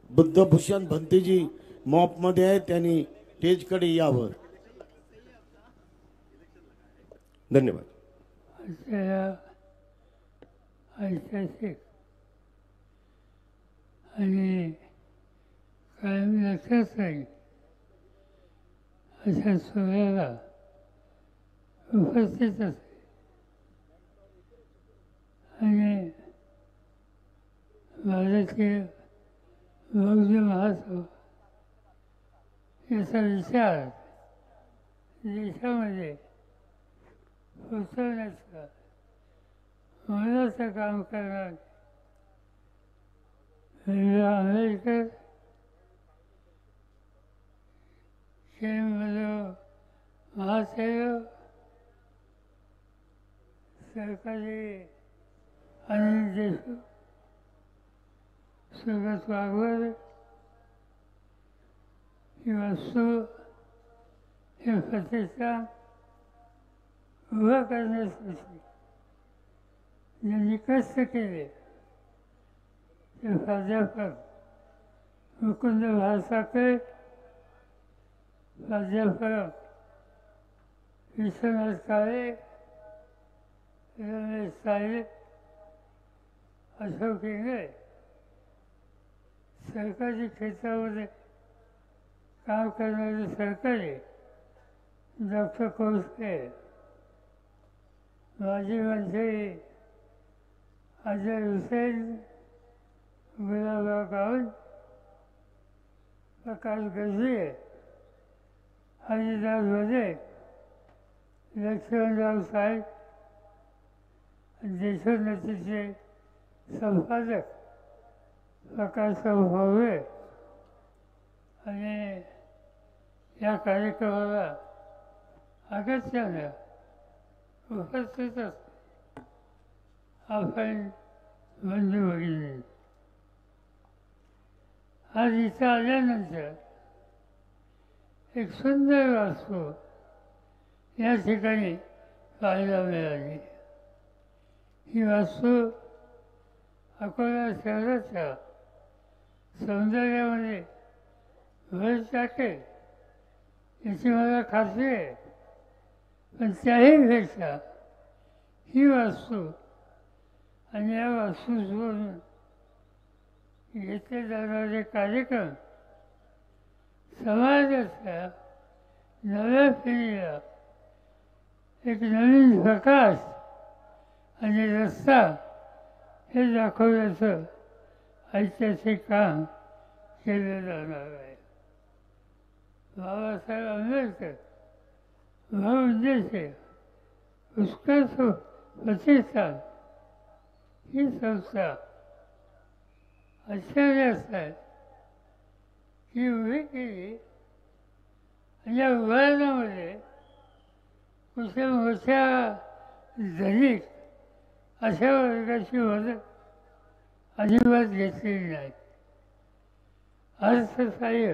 बुद्धभूषण भंतेजी मॉप मध्ये आहे, त्यांनी स्टेजकडे यावं. धन्यवाद. ऐतिहासिक आणि कायम लक्षात राहील अशा सोहळ्याला उपस्थित असे आणि भारतीय बौद्ध महासभा याचा विचार देशामध्ये पोचवण्याचा मोलाचं काम करणार आंबेडकर महासेवक सरकारी अनिल देशमुख सुगत वाघवर ही वस्तू हे प्रतिष्ठान उभं करण्यासाठी ज्यांनी कष्ट केले ते प्राध्यापक मुकुंद भासाके, प्राध्यापक विश्वनाथ काळे, रमेश साहेब, अशोक इंगळे, सरकारी क्षेत्रामध्ये काम करणारे सरकारी डॉक्टर कोसके, माजी मंत्री अजय हुसेन, गुलाबराव गावण, प्रकाश गजरे, हरिदास वजे, लक्ष्मणराव साहेब, देशोन्नतीचे संपादक प्रकाशराव भावे आणि या कार्यक्रमाला अगत्यानं उपस्थित असतो. आपण बंधू भगिनी आज इथं आल्यानंतर एक सुंदर वास्तू या ठिकाणी पाहायला मिळाली. ही वास्तू अकोला शहराच्या सौंदर्यामध्ये भर टाकेल याची मला खात्री आहे. पण त्याहीपेक्षा ही वास्तू आणि या वास्तूसोबत घेतले जाणारे कार्यक्रम समाजाच्या नव्या पिढीला एक नवीन प्रकाश आणि रस्ता हे दाखवण्याचं ऐतिहासिक काम केलं जाणार आहे. बाबासाहेब आंबेडकर बहुउद्देशीय उत्कर्ष प्रतिष्ठान ही संस्था आश्चर्यास आहे ही उभी केली आणि या उभारण्यामध्ये कुठे मोठ्या धनिक अशा वर्गाची मदत अजिबात घेतलेली नाही. अर्थसहाय्य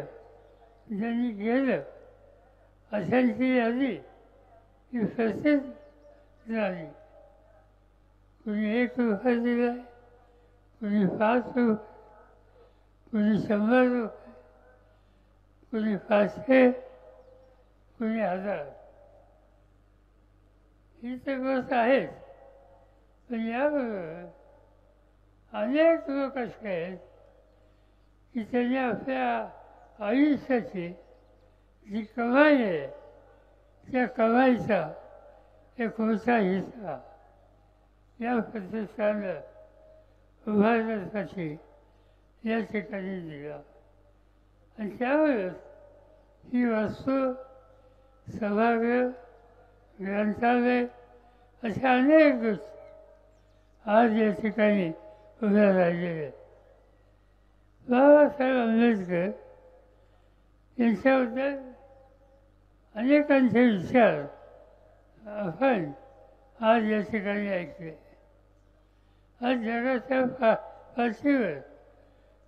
ज्यांनी केलं अशांची यादी ही प्रसिद्ध झाली. कुणी 1 रुपया दिला, कुणी 5 रुपये, कुणी 100 रुपये, कुणी 500, कुणी 1000. ही तर गोष्ट आहेच. पण याबरोबर अनेक लोक असे आहेत की त्यांनी आपल्या आयुष्याची जी कमाई आहे त्या कमाईचा एक मोठा हिस्सा या प्रतिष्ठानाला उभारण्यासाठी या ठिकाणी दिला. आणि त्यावेळेस ही वास्तू सभागृह, ग्रंथालय अशा अनेक गोष्टी आज या ठिकाणी उभ्या राहिलेल्या आहेत. बाबासाहेब आंबेडकर यांच्याबद्दल अनेकांचे विचार आपण आज या ठिकाणी ऐकले. आज जगाच्या पाठीवर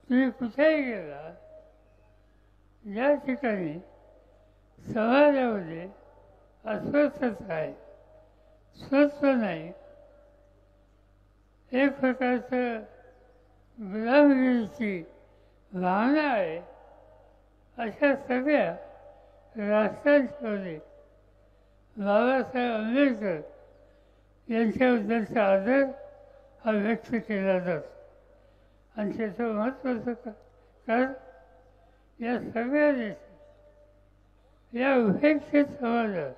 तुम्ही कुठेही गेला, या ठिकाणी समाजामध्ये अस्वस्थता आहे, स्वच्छ नाही, एक प्रकारचं गुलामगिरीची भावना आहे अशा सगळ्या राष्ट्रांमध्ये बाबासाहेब आंबेडकर यांच्याबद्दलचा आदर हा व्यक्त केला जातो. आणि त्याचं महत्त्वाचं कारण या सगळ्या देशात या उपेक्षित समाजात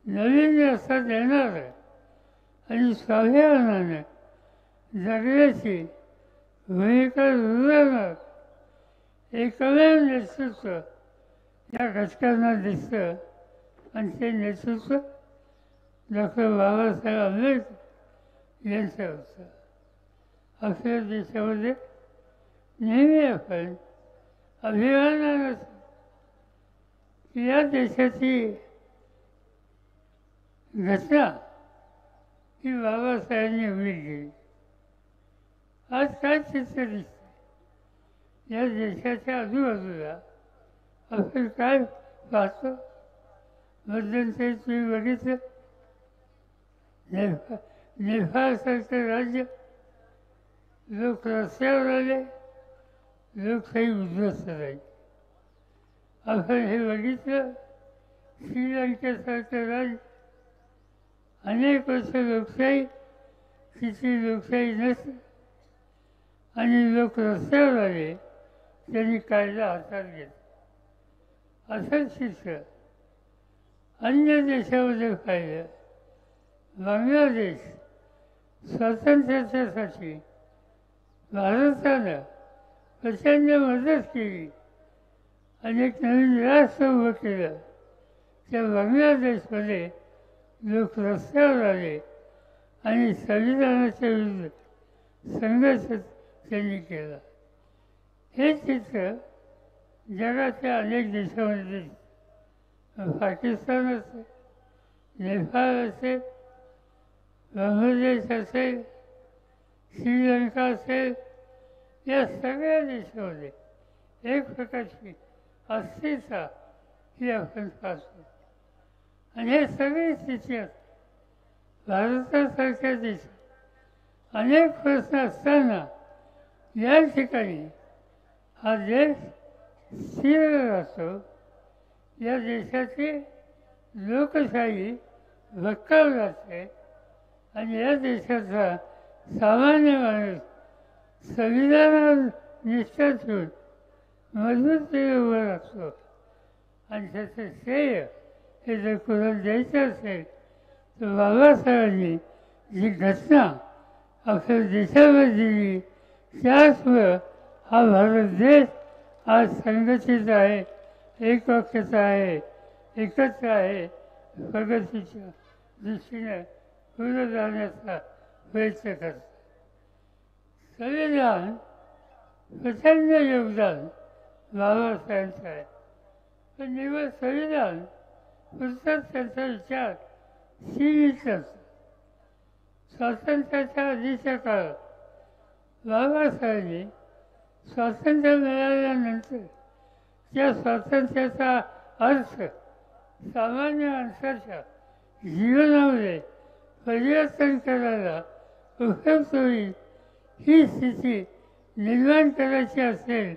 नवीन रस्ता देणारं आणि स्वाभिमानाने जगण्याची भूमिका रुजवणार एकमेव नेतृत्व या घटकांना दिसतं. आणि ते नेतृत्व डॉक्टर बाबासाहेब आंबेडकर यांचं होतं. आपल्या देशामध्ये नेहमी आपण अभिमानानं की या देशाची घटना ही बाबासाहेबांनी उभी केली. आज काय चित्र दिसतं या देशाच्या आजूबाजूला आपण काय पाहतो. मध्यंतरी तुम्ही बघितलं नेपाळसारखं राज्य लोक रस्त्यावर आले, लोकशाही उद्ध्वस्त राहिली. आपण हे बघितलं श्रीलंकेसारखं राज्य अनेक वर्ष लोकशाही तिची लोकशाही नसते आणि लोक रस्त्यावर आले, त्यांनी कायदा हातात घेतला. असंच चित्र अन्य देशामध्ये पाहिलं. बांगलादेश स्वातंत्र्यासाठी भारतानं प्रचंड मदत केली. अनेक नवीन राष्ट्र उभं केलं. त्या बांगलादेशमध्ये लोक रस्त्यावर आले आणि संविधानाच्या विरुद्ध संघर्ष त्यांनी केला. हे चित्र जगाच्या अनेक देशामध्ये पाकिस्तान असेल, नेपाळ असेल, बांगलादेश असेल, श्रीलंका असेल, या सगळ्या देशामध्ये एक प्रकारची अस्थिरता ही आपण पाहतो. आणि हे सगळे स्थिती भारतासारख्या देशात अनेक प्रश्न असताना या ठिकाणी हा देश स्थिर राहतो. या देशाची लोकशाही भक्कम राहते आणि या देशाचा सामान्य माणूस संविधानावर निष्ठा ठेवून मजबूतीने उभा राहतो. आणि त्याचं श्रेय हे जर कोणाला द्यायचं असेल तर बाबासाहेबांनी जी घटना आपल्या देशामध्ये दिली त्याचमुळं हा भारत देश आज संघटित आहे, एकवाक्यता आहे, एकत्र आहे, प्रगतीच्या दृष्टीने पुढे जाण्याचा प्रयत्न करतो. संविधान प्रचंड योगदान बाबासाहेबांचं आहे. पण निवड संविधान पुस्तक त्यांचा विचार सीमित असतो. स्वातंत्र्याच्या आधीच्या काळात बाबासाहेबांनी स्वातंत्र्य मिळाल्यानंतर त्या स्वातंत्र्याचा अर्थ सामान्य माणसाच्या जीवनामध्ये परिवर्तन करायला उपयुक्त होईल ही स्थिती निर्माण करायची असेल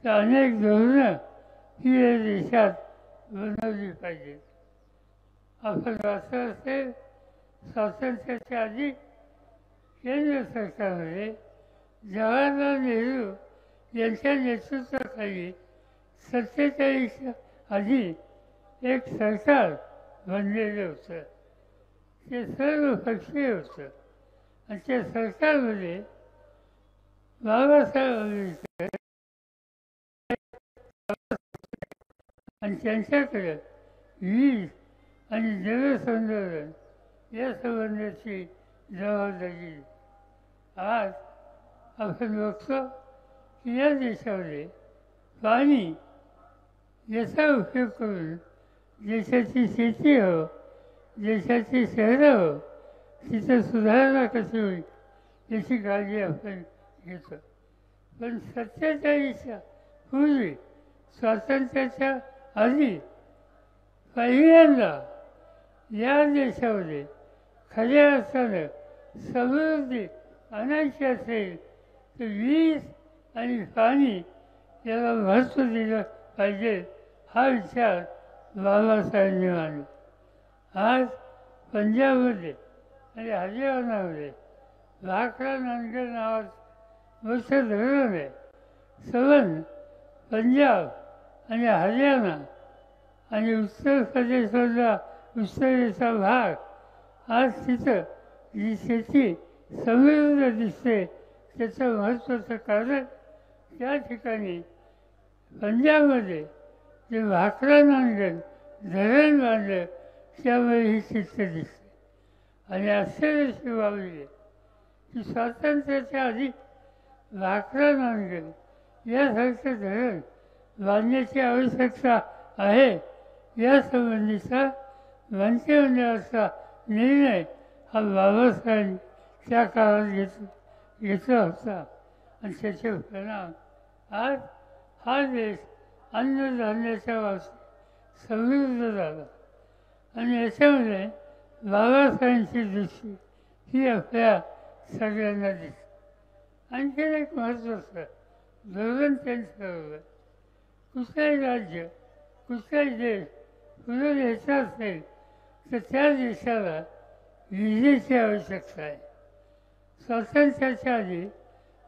तर अनेक धोरणं ही या देशात बनवली पाहिजेत. आपण वाचलं असेल स्वातंत्र्याच्या आधी केंद्र सरकारमध्ये जवाहरलाल नेहरू यांच्या नेतृत्वाखाली 47 आधी एक सरकार बनलेलं होतं. ते सर्वपक्षीय होतं आणि त्या सरकारमध्ये बाबासाहेब आंबेडकर आणि त्यांच्याकडे वीज आणि जलसंधारण या संबंधाची जबाबदारी. आज आपण बघतो की या देशामध्ये पाणी याचा उपयोग करून देशाची शेती हो, देशाची शहरं हो, तिथं सुधारणा कशी होईल याची काळजी आपण घेतो. पण 47च्या पूर्वी स्वातंत्र्याच्या आधी पहिल्यांदा या देशामध्ये खऱ्या अर्थानं समृद्धी आणायची असेल तर वीज आणि पाणी याला महत्त्व दिलं पाहिजे हा विचार बाबासाहेबांनी मांडला. आज पंजाबमध्ये आणि हरियाणामध्ये भाकरा नांदगड नावाचं मोठं धरण आहे. सवन पंजाब आणि हरियाणा आणि उत्तर प्रदेशमधला उत्तरेचा भाग, आज तिथं जी शेती समृद्ध दिसते त्याचं महत्त्वाचं कारण त्या ठिकाणी पंजाबमध्ये जे भाकरा नांदगड धरण बांधलं त्यामुळे ही चित्र दिसते. आणि आश्चर्याची बाब आहे की स्वातंत्र्याच्या आधी भाकरा नांदगड यासारखं धरण बांधण्याची आवश्यकता आहे यासंबंधीचा मंत्रिमंडळाचा निर्णय हा बाबासाहेबांनी त्या काळात घेतला होता. आणि त्याचे परिणाम आज हा देश अन्नधान्याच्या बाबतीत समृद्ध झाला. आणि याच्यामध्ये बाबासाहेबांची दृष्टी ही आपल्या सगळ्यांना दिसते. आणखीन एक महत्त्वाचं धोरण त्यांच्याबरोबर कुठल्याही राज्य कुठलाही देश पुढे द्यायचा असेल तर त्या देशाला विजेची आवश्यकता आहे. स्वातंत्र्याच्या आधी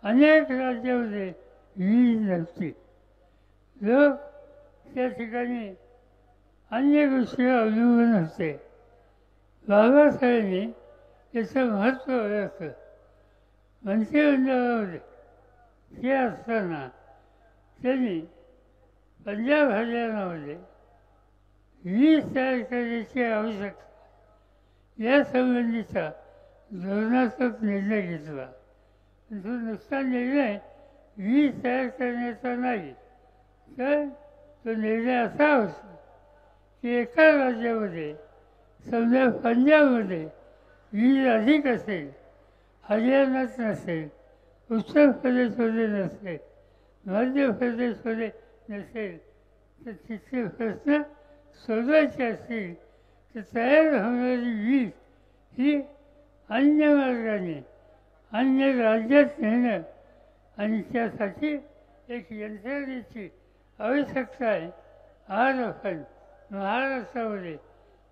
अनेक राज्यामध्ये वीज नव्हती. लोक त्या ठिकाणी अन्य गोष्टीवर अवलंबून होते. बाबासाहेबांनी याचं महत्त्व ओळखलं. मंत्रिमंडळामध्ये ते असताना त्यांनी पंजाब हरियाणामध्ये वीज तयार करण्याची आवश्यकता यासंबंधीचा धोरणात्मक निर्णय घेतला. तो नुसता निर्णय वीज तयार करण्याचा नाही, तर तो निर्णय असा होता की एका राज्यामध्ये समजा पंजाबमध्ये वीज अधिक असेल, हरियाणात नसेल, उत्तर प्रदेशमध्ये नसेल, मध्य प्रदेशमध्ये नसेल, तर तिथले प्रश्न सोडवायचे असतील तर तयार होणारी वीज ही अन्य मार्गाने अन्य राज्यात नेणं आणि त्यासाठी एक यंत्रणेची आवश्यकता आहे. आज आपण महाराष्ट्रामध्ये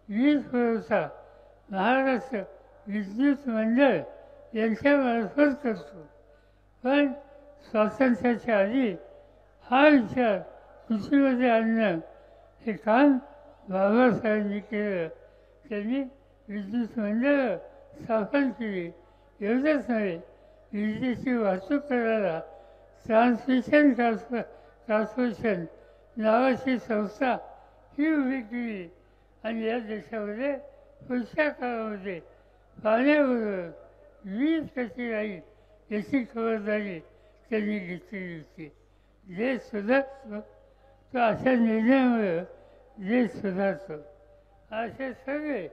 वीज पुरवठा महाराष्ट्र विद्युत मंडळ यांच्यामार्फत करतो. पण स्वातंत्र्याच्या आधी हा विचार कृषीमध्ये आणणं हे काम बाबासाहेबांनी केलं. त्यांनी विद्युत मंडळं स्थापन केली. एवढंच नव्हे, विजेची वाहतूक करायला ट्रान्समिशन कॉर्पोरेशन नावाची संस्था ही उभी केली. आणि या देशामध्ये पुढच्या काळामध्ये पाण्याबरोबर वीज कशी राहील याची खबरदारी त्यांनी घेतलेली होती. देश सुधारतो तो अशा निर्णयामुळे देश सुधारतो. असे सगळे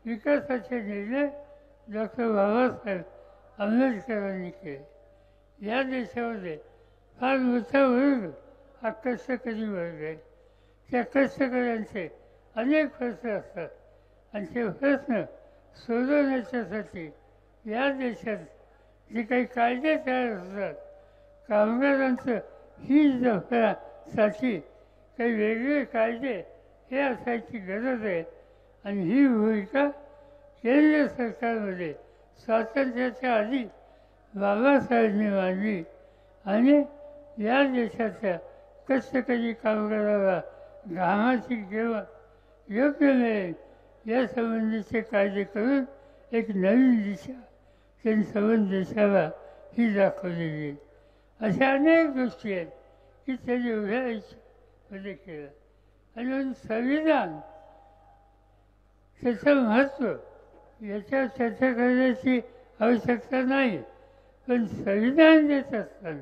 विकासाचे निर्णय डॉक्टर बाबासाहेब आंबेडकरांनी केले. या देशामध्ये फार मोठा वर्ग हा कष्टकरी वर्ग आहे. त्या कष्टकऱ्यांचे अनेक प्रश्न असतात आणि ते प्रश्न सोडवण्याच्यासाठी या देशात जे काही कायदे तयार होतात, कामगारांचं हित जपण्यासाठी काही वेगळे कायदे हे असायची गरज आहे. आणि ही भूमिका केंद्र सरकारमध्ये स्वातंत्र्याच्या आधी बाबासाहेबांनी मांडली. आणि या देशाच्या कष्टकरी कामगाराला घामाची किंमत योग्य मिळेल यासंबंधीचे कायदे करून एक नवीन दिशा त्यांनी संबंध देशाला ही दाखवलेली आहे. अशा अनेक गोष्टी आहेत की त्यांनी उभ्या आयुष्यामध्ये केलं. आणि म्हणून संविधान त्याचं महत्त्व याच्यावर चर्चा करण्याची आवश्यकता नाही. पण संविधान देत असताना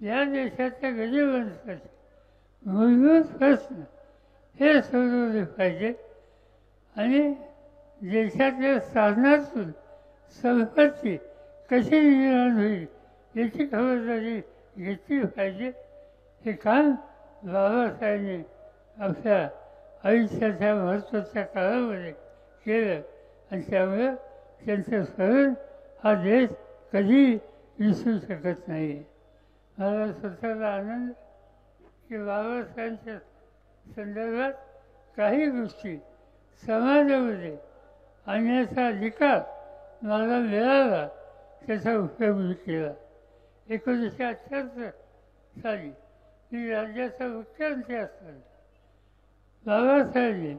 या देशाच्या गरीब माणसाचे मूलभूत प्रश्न हे सोडवले पाहिजे. आणि देशातल्या साधनातून संपत्ती कशी निर्माण होईल याची खबरदारी घेतली पाहिजे. हे काम बाबासाहेबांनी आपल्या आयुष्याच्या महत्त्वाच्या काळामध्ये केलं. आणि त्यामुळे त्यांचं स्मरण हा देश कधी विसरू शकत नाही. मला स्वतःला आनंद की बाबासाहेबांच्या संदर्भात काही गोष्टी समाजामध्ये आणण्याचा अधिकार मला मिळाला, त्याचा उपयोग मी केला. 1978 साली मी राज्याचा मुख्यमंत्री असताना बाबासाहेबांनी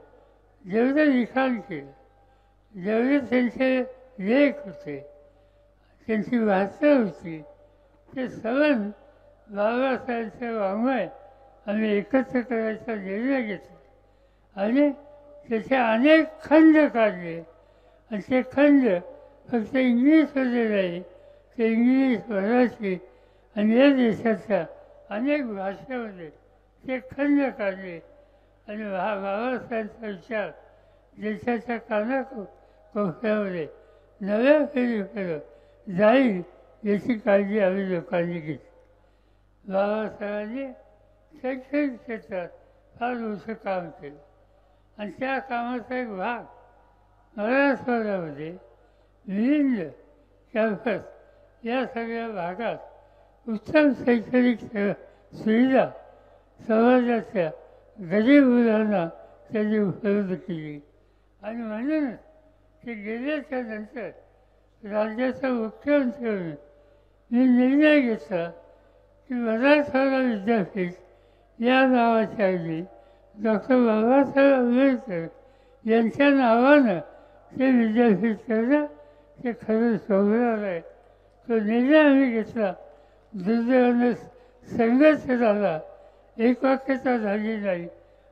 जेवढे लिखाण केलं, जेवढे त्यांचे लेख होते, त्यांची भाषा होती, ते सगळं बाबासाहेबांचं वाङ्मय आम्ही एकत्र करायचा निर्णय घेतला आणि त्याचे अनेक खंड काढले. आणि ते खंड फक्त इंग्लिशमध्ये नाही, ते इंग्लिश, मराठी आणि या देशाच्या अनेक भाषेमध्ये ते खंड काढले. आणि बाबासाहेबांचा विचार देशाच्या कानाकोपऱ्यामध्ये नव्या पिढीकडं जाईल याची काळजी आम्ही लोकांनी घेतली. बाबासाहेबांनी शैक्षणिक क्षेत्रात फार मोठं काम केलं आणि त्या कामाचा एक भाग मराठवाड्यामध्ये विविध कॅम्पस या सगळ्या भागात उत्तम शैक्षणिक सुविधा समाजाच्या गरीब मुलांना त्यांनी उपलब्ध केली. आणि म्हणूनच ते गेल्याच्या नंतर राज्याचा मुख्यमंत्री म्हणून मी निर्णय घेतला की मराठवाडा विद्यापीठ या नावाच्या ऐवजी डॉक्टर बाबासाहेब आंबेडकर यांच्या नावानं ते विद्यापीठ करणं ते खरं सोबणार आहे. तो निर्णय आम्ही घेतला. दुर्दैवानं संघर्ष झाला, एक वाक्यता झाली नाही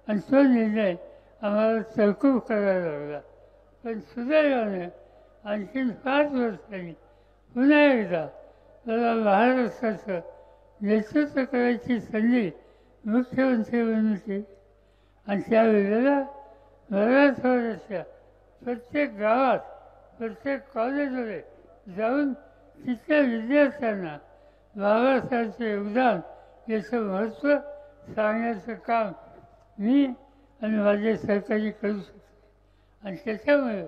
आणि तो निर्णय आम्हाला तहकूब करायला लागला. पण सुदैवानं आणखीन 5 वर्षांनी पुन्हा एकदा मला महाराष्ट्राचं नेतृत्व करायची संधी मुख्यमंत्री म्हणून केली. आणि त्यावेळेला मराठवाड्याच्या प्रत्येक गावात, प्रत्येक कॉलेजमध्ये जाऊन तिथल्या विद्यार्थ्यांना बाबासाहेबांचं योगदान याचं महत्त्व सांगण्याचं काम मी आणि माझे सहकारी करू शकतो. आणि त्याच्यामुळे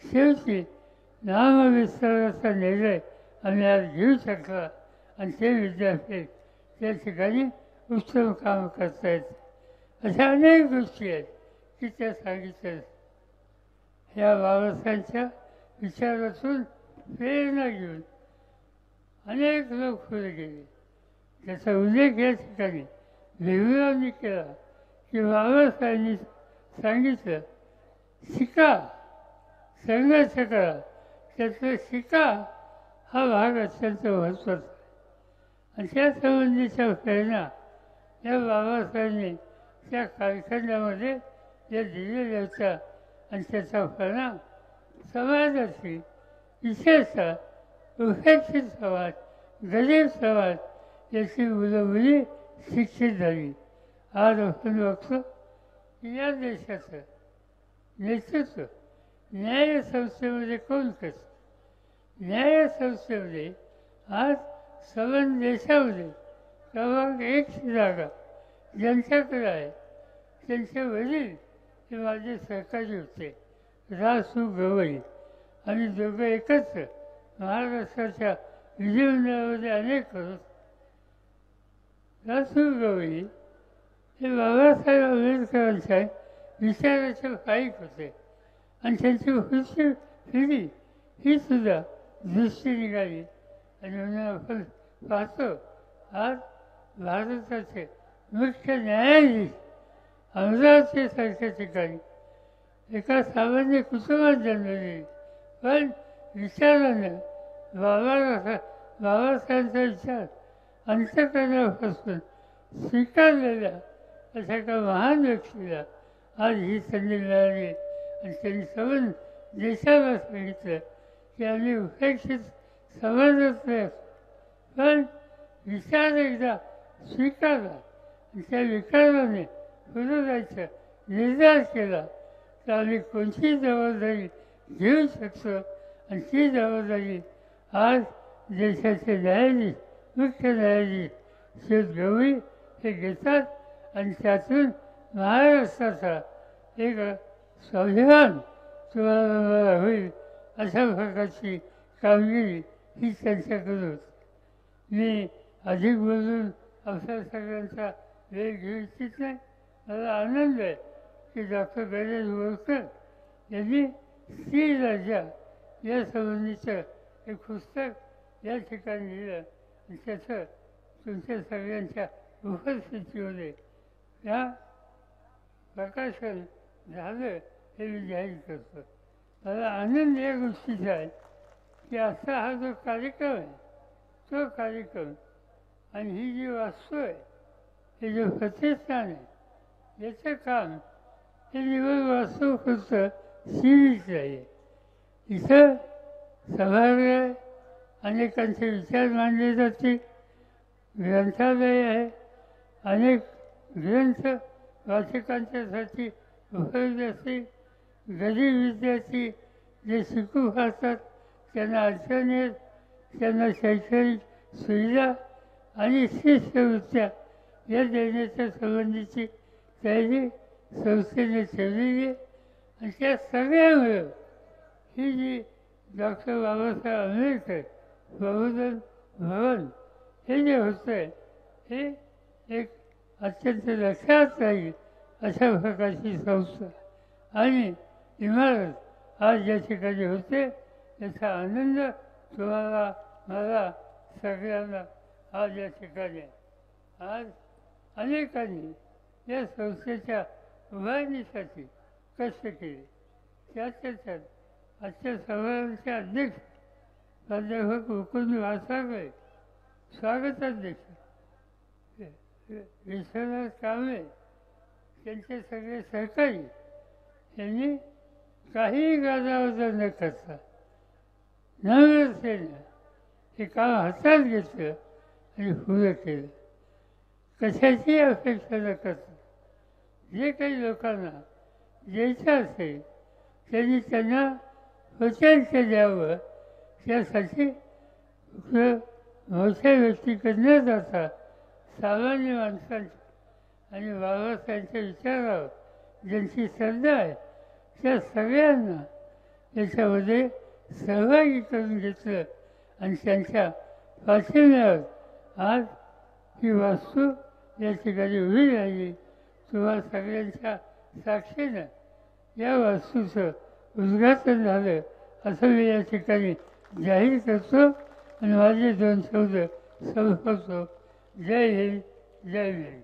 शेवटी नामविस्ताराचा निर्णय आम्ही आज घेऊ शकला आणि ते विद्यार्थी त्या ठिकाणी उत्तम काम करता येते. अशा अनेक गोष्टी आहेत की त्या सांगितल्या. ह्या बाबासाहेबांच्या विचारातून प्रेरणा घेऊन अनेक लोक पुढे गेले. त्याचा उल्लेख या ठिकाणी भिगुरांनी केला की बाबासाहेबांनी सांगितलं, शिका, संघर्ष करा. त्यातलं शिका हा भाग अत्यंत महत्त्वाचा आहे. आणि त्या संबंधीच्या प्रेरणा या बाबासाहेबांनी त्या कालखंडामध्ये ज्या दिलेल्या होत्या आणि त्याचा परिणाम समाजाची, विशेषतः उपेक्षित समाज, गरीब समाज याची मुलं मुली शिक्षित झाली. आज आपण बघतो की या देशाचं नेतृत्व न्यायसंस्थेमध्ये कोण करतं? न्यायसंस्थेमध्ये आज संबंध देशामध्ये क्रमांक 1ची जागा ज्यांच्याकडे आहे त्यांचे वडील हे माझे सहकारी होते, रा.सु. गवई. आणि दोघं एकत्र महाराष्ट्राच्या विधिमंडळामध्ये अनेक करत. रा.सु. गवई हे बाबासाहेब आंबेडकरांच्या विचाराचे पाईक होते आणि त्यांची पुढची पिढी ही सुद्धा दृष्टी निघाली. आणि म्हणून आपण पाहतो आज भारताचे मुख्य न्यायाधीश अमरावतीसारख्या ठिकाणी एका सामान्य कुटुंबात जन्मलेले, पण विचारानं बाबासाहेबांचा विचार अंतःकरणापासून स्वीकारलेल्या अशा एका महान व्यक्तीला आज ही संधी मिळाली. आणि त्यांनी संबंध देशाला सांगितलं की आम्ही उपेक्षित समाजात नाही, पण विचार एकदा स्वीकारला आणि त्या विकाराने पुढे जायचा निर्धार केला तर आम्ही कोणतीही जबाबदारी घेऊ शकतो. आणि ती जबाबदारी आज देशाचे न्यायाधीश, मुख्य न्यायाधीश श्री गवई हे घेतात आणि त्यातून महाराष्ट्राचा एक स्वाभिमान तुम्हाला मला होईल अशा प्रकारची कामगिरी ही त्यांच्याकडून होती. मी अधिक बोलून आपल्या सगळ्यांचा वेळ घेऊ इच्छित नाही. मला आनंद आहे की डॉक्टर गणेश बोरकर यांनी स्त्री राजा या संबंधीचं एक पुस्तक या ठिकाणी लिहिलं आणि त्याचं तुमच्या सगळ्यांच्या उपस्थितीमध्ये या प्रकाशन झालं हे मी जाहीर करतो. मला आनंद या गोष्टीचा आहे की असा हा जो कार्यक्रम आहे तो कार्यक्रम आणि ही जी वास्तू आहे हे जे प्रतिष्ठान आहे याचं काम हे निवड वास्तू फक्त सीमित आहे. इथं सभागृह अनेकांचे विचार मांडले जातील, ग्रंथालय आहे, अनेक ग्रंथ वाचकांच्यासाठी उपलब्ध असतील, गरीब विद्यार्थी जे शिकू पाहतात त्यांना अडचणी आहेत, त्यांना शैक्षणिक सुविधा आणि शिष्यवृत्त्या या देण्याच्या संबंधीची तयारी संस्थेने ठेवलेली आहे. आणि त्या सगळ्यामुळे ही जी डॉक्टर बाबासाहेब आंबेडकर प्रबोधन भवन हे जे होतं आहे हे एक अत्यंत लक्षात राहील अशा प्रकारची संस्था आणि इमारत आज या ठिकाणी होते याचा आनंद तुम्हाला मला सगळ्यांना आज या ठिकाणी आहे. आज अनेकांनी या संस्थेच्या उभारणीसाठी कष्ट केले. त्यात आजच्या समाजाचे अध्यक्ष प्राध्यापक मुकुंद वासागळे, स्वागताध्यक्ष विश्वनाथ कांबळे, त्यांचे सगळे सहकारी यांनी काही गाजावाजा न करता नम्रतेनं हे काम हातात घेतलं आणि पुरं केलं. कशाची अपेक्षा न करता जे काही लोकांना द्यायचं असेल त्यांनी त्यांना वचन द्यावं. त्यासाठी मोठ्या व्यक्तीकडे न जाता सामान्य माणसांच्या आणि बाबासाहेबांच्या विचारावर ज्यांची श्रद्धा आहे त्या सगळ्यांना याच्यामध्ये सहभागी करून घेतलं आणि त्यांच्या पाठिंब्यावर आज ही वास्तू या ठिकाणी उभी राहिली. तुम्हा सगळ्यांच्या साक्षीनं या वास्तूचं उद्घाटन झालं असं मी या ठिकाणी जाहीर करतो आणि माझे 2 शब्द संपवतो. जय हिंद, जय भीम.